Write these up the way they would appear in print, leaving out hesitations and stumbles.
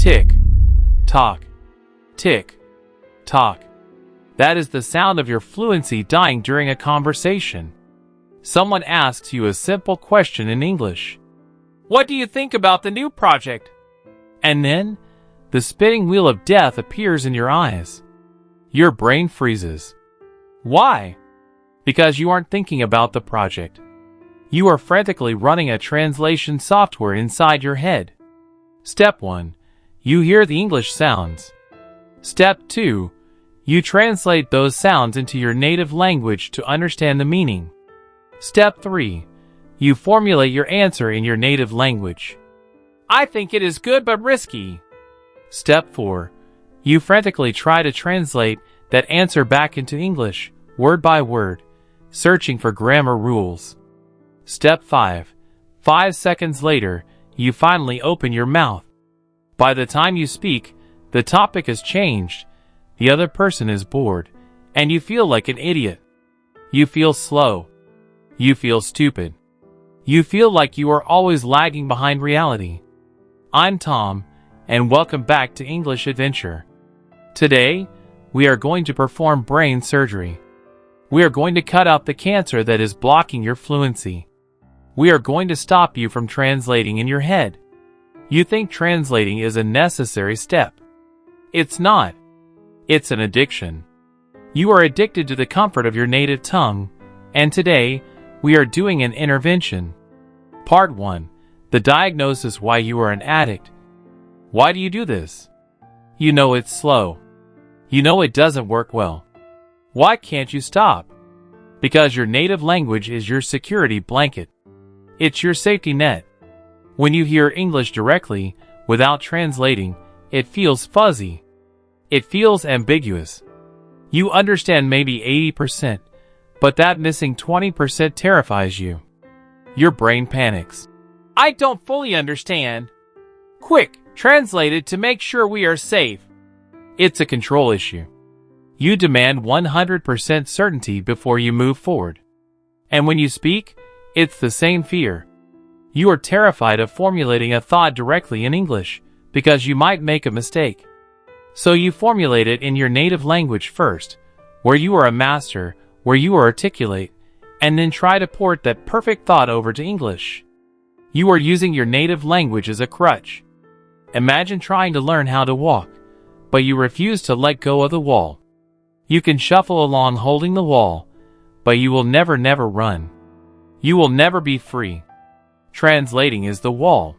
Tick, tock, tick, tock. That is the sound of your fluency dying during a conversation. Someone asks you a simple question in English. What do you think about the new project? And then, the spinning wheel of death appears in your eyes. Your brain freezes. Why? Because you aren't thinking about the project. You are frantically running a translation software inside your head. Step 1. You hear the English sounds. Step 2. You translate those sounds into your native language to understand the meaning. Step 3. You formulate your answer in your native language. I think it is good but risky. Step 4. You frantically try to translate that answer back into English, word by word, searching for grammar rules. Step 5. 5 seconds later, you finally open your mouth. By the time you speak, the topic has changed, the other person is bored, and you feel like an idiot. You feel slow. You feel stupid. You feel like you are always lagging behind reality. I'm Tom, and welcome back to English Adventure. Today, we are going to perform brain surgery. We are going to cut out the cancer that is blocking your fluency. We are going to stop you from translating in your head. You think translating is a necessary step. It's not. It's an addiction. You are addicted to the comfort of your native tongue, and today, we are doing an intervention. Part 1. The diagnosis why you are an addict. Why do you do this? You know it's slow. You know it doesn't work well. Why can't you stop? Because your native language is your security blanket. It's your safety net. When you hear English directly, without translating, it feels fuzzy. It feels ambiguous. You understand maybe 80%, but that missing 20% terrifies you. Your brain panics. I don't fully understand. Quick, translate it to make sure we are safe. It's a control issue. You demand 100% certainty before you move forward. And when you speak, it's the same fear. You are terrified of formulating a thought directly in English because you might make a mistake. So you formulate it in your native language first, where you are a master, where you are articulate, and then try to port that perfect thought over to English. You are using your native language as a crutch. Imagine trying to learn how to walk, but you refuse to let go of the wall. You can shuffle along holding the wall, but you will never run. You will never be free. Translating is the wall.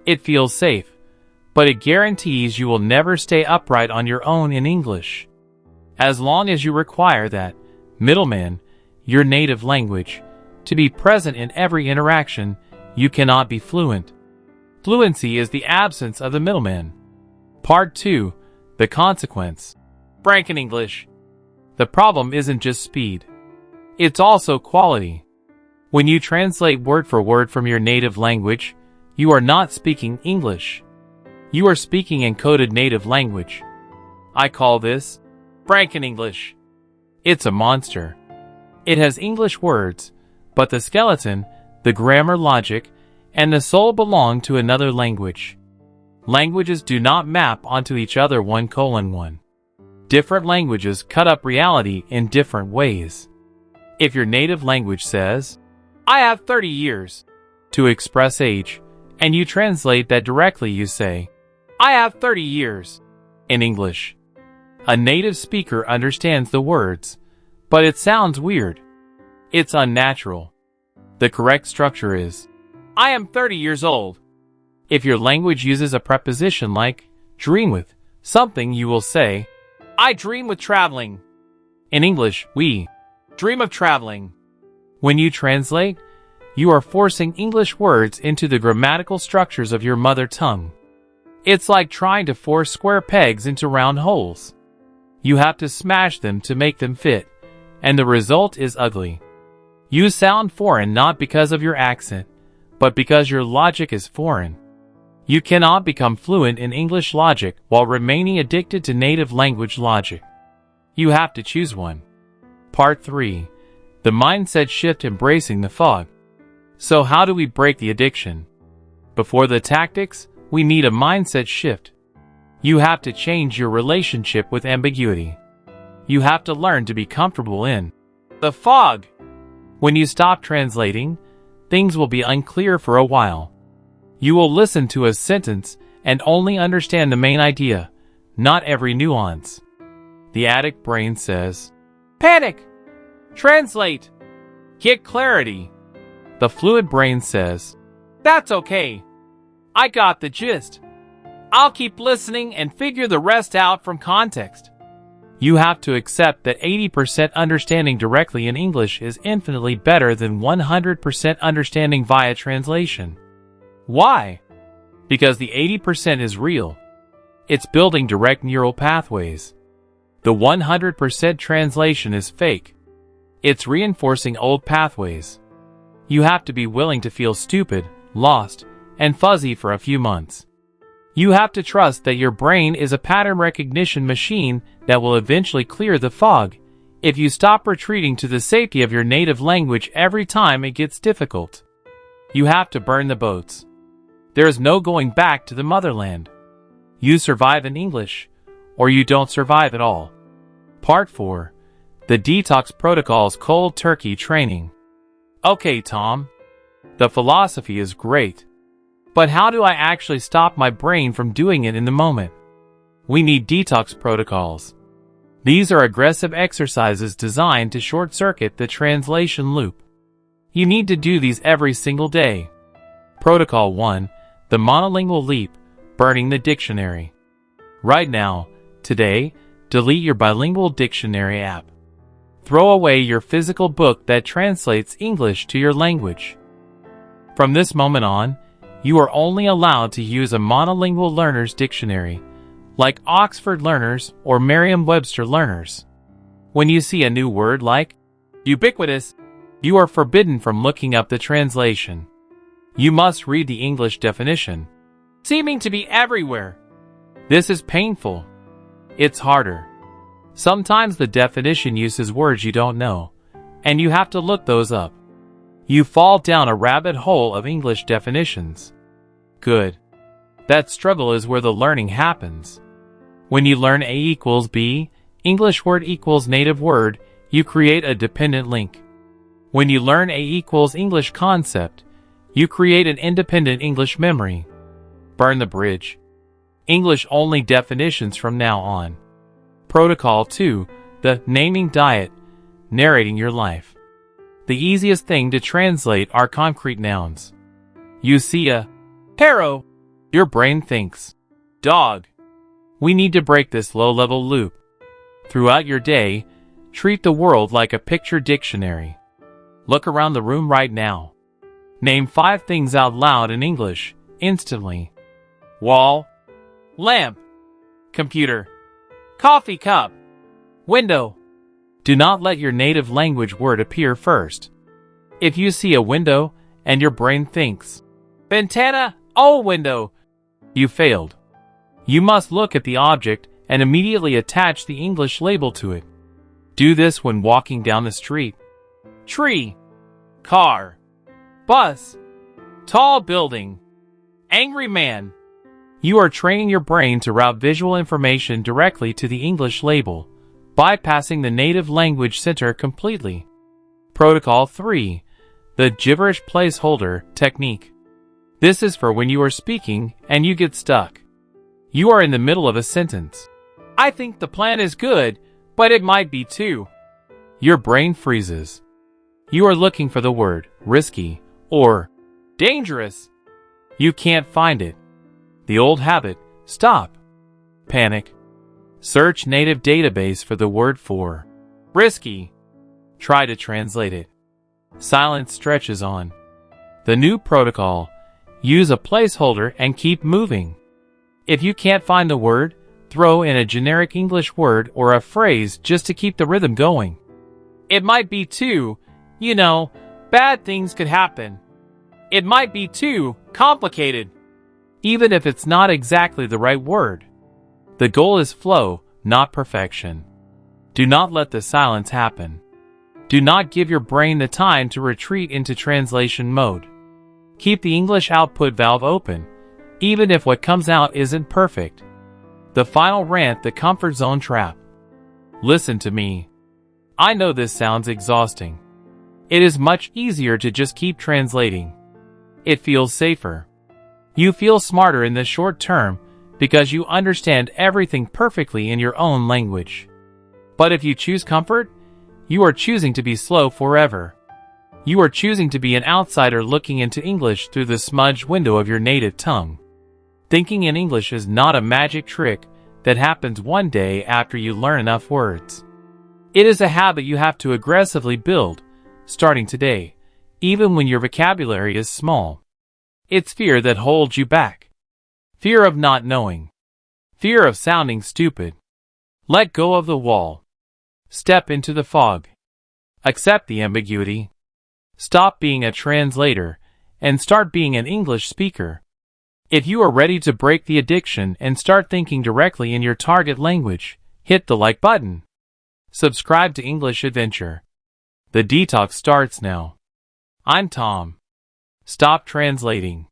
It feels safe, but it guarantees you will never stay upright on your own in English. As long as you require that middleman, your native language, to be present in every interaction, you cannot be fluent. Fluency is the absence of the middleman. Part 2. The consequence. Franken-English. The problem isn't just speed. It's also quality. When you translate word for word from your native language, you are not speaking English. You are speaking encoded native language. I call this Franken-English. It's a monster. It has English words, but the skeleton, the grammar logic, and the soul belong to another language. Languages do not map onto each other 1:1. Different languages cut up reality in different ways. If your native language says, I have 30 years, to express age, and you translate that directly, you say, I have 30 years, in English. A native speaker understands the words, but it sounds weird. It's unnatural. The correct structure is, I am 30 years old. If your language uses a preposition like dream with something, you will say, I dream with traveling. In English, we dream of traveling. When you translate, you are forcing English words into the grammatical structures of your mother tongue. It's like trying to force square pegs into round holes. You have to smash them to make them fit, and the result is ugly. You sound foreign not because of your accent, but because your logic is foreign. You cannot become fluent in English logic while remaining addicted to native language logic. You have to choose one. Part 3. The mindset shift, embracing the fog. So how do we break the addiction? Before the tactics, we need a mindset shift. You have to change your relationship with ambiguity. You have to learn to be comfortable in the fog. When you stop translating, things will be unclear for a while. You will listen to a sentence and only understand the main idea, not every nuance. The addict brain says, "Panic! Translate! Get clarity!" The fluid brain says, "That's okay. I got the gist. I'll keep listening and figure the rest out from context." You have to accept that 80% understanding directly in English is infinitely better than 100% understanding via translation. Why? Because the 80% is real. It's building direct neural pathways. The 100% translation is fake. It's reinforcing old pathways. You have to be willing to feel stupid, lost, and fuzzy for a few months. You have to trust that your brain is a pattern recognition machine that will eventually clear the fog if you stop retreating to the safety of your native language every time it gets difficult. You have to burn the boats. There is no going back to the motherland. You survive in English, or you don't survive at all. Part 4. The DETOX Protocol's Cold Turkey Training. Okay, Tom. The philosophy is great. But how do I actually stop my brain from doing it in the moment? We need detox protocols. These are aggressive exercises designed to short-circuit the translation loop. You need to do these every single day. Protocol 1. The monolingual leap, burning the dictionary. Right now, today, delete your bilingual dictionary app. Throw away your physical book that translates English to your language. From this moment on, you are only allowed to use a monolingual learner's dictionary, like Oxford Learners or Merriam-Webster Learners. When you see a new word like ubiquitous, you are forbidden from looking up the translation. You must read the English definition, seeming to be everywhere. This is painful. It's harder. Sometimes the definition uses words you don't know, and you have to look those up. You fall down a rabbit hole of English definitions. Good. That struggle is where the learning happens. When you learn A equals B, English word equals native word, you create a dependent link. When you learn A equals English concept, you create an independent English memory. Burn the bridge. English only definitions from now on. Protocol 2, the naming diet, narrating your life. The easiest thing to translate are concrete nouns. You see a arrow, your brain thinks dog. We need to break this low-level loop. Throughout your day, treat the world like a picture dictionary. Look around the room right now. Name 5 things out loud in English, instantly. Wall, lamp, computer, coffee cup, window. Do not let your native language word appear first. If you see a window and your brain thinks, ventana, oh window, you failed. You must look at the object and immediately attach the English label to it. Do this when walking down the street. Tree, car, bus, tall building, angry man. You are training your brain to route visual information directly to the English label, bypassing the native language center completely. Protocol 3. The gibberish placeholder technique. This is for when you are speaking and you get stuck. You are in the middle of a sentence. I think the plan is good, but it might be too. Your brain freezes. You are looking for the word risky or dangerous. You can't find it. The old habit, stop. Panic. Search native database for the word for risky. Try to translate it. Silence stretches on. The new protocol, use a placeholder and keep moving. If you can't find the word, throw in a generic English word or a phrase just to keep the rhythm going. It might be too, bad things could happen. It might be too complicated. Even if it's not exactly the right word. The goal is flow, not perfection. Do not let the silence happen. Do not give your brain the time to retreat into translation mode. Keep the English output valve open, even if what comes out isn't perfect. The final rant, the comfort zone trap. Listen to me. I know this sounds exhausting. It is much easier to just keep translating. It feels safer. You feel smarter in the short term because you understand everything perfectly in your own language. But if you choose comfort, you are choosing to be slow forever. You are choosing to be an outsider looking into English through the smudged window of your native tongue. Thinking in English is not a magic trick that happens one day after you learn enough words. It is a habit you have to aggressively build, starting today, even when your vocabulary is small. It's fear that holds you back. Fear of not knowing. Fear of sounding stupid. Let go of the wall. Step into the fog. Accept the ambiguity. Stop being a translator and start being an English speaker. If you are ready to break the addiction and start thinking directly in your target language, hit the like button. Subscribe to English Adventure. The detox starts now. I'm Tom. Stop translating.